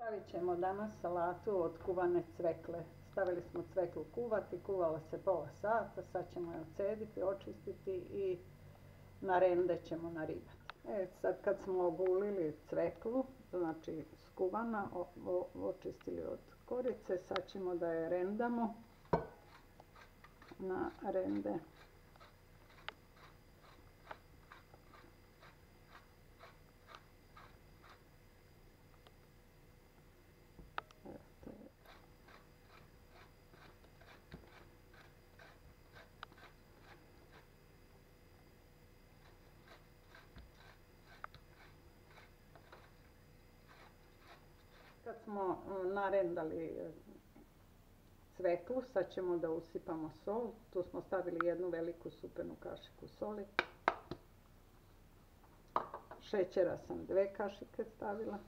Stavit ćemo danas salatu od kuvane cvekle. Stavili smo cveklu kuvati, kuvala se pola sata, sad ćemo je odcediti, očistiti i na rende ćemo naribati. Sad kad smo ogulili cveklu, znači skuvana, očistili od korice, sad ćemo da je rendamo na rende. Kad smo narendali cveklu, sad ćemo da usipamo sol. Tu smo stavili jednu veliku supenu kašiku soli. Šećera sam 2 kašike stavila,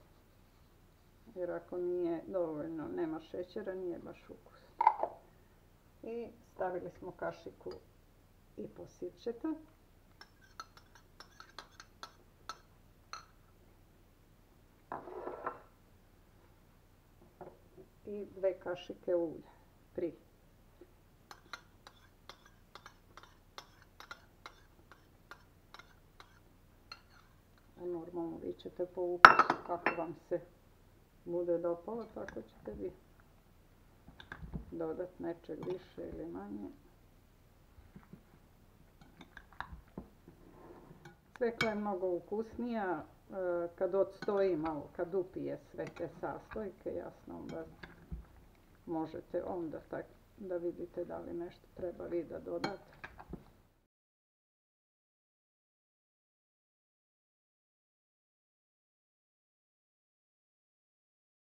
jer ako nije dovoljno, nema šećera, nije baš ukus. I stavili smo kašiku i po sirćeta. I 2 kašike ulja, 3. A normalno vi ćete po ukusu kako vam se bude dopalo, tako ćete vi dodati nečeg više ili manje. Cvekla je mnogo ukusnija kad odstoji malo, kad upije sve te sastojke, jasno onda možete onda da vidite da li nešto treba vi da dodate.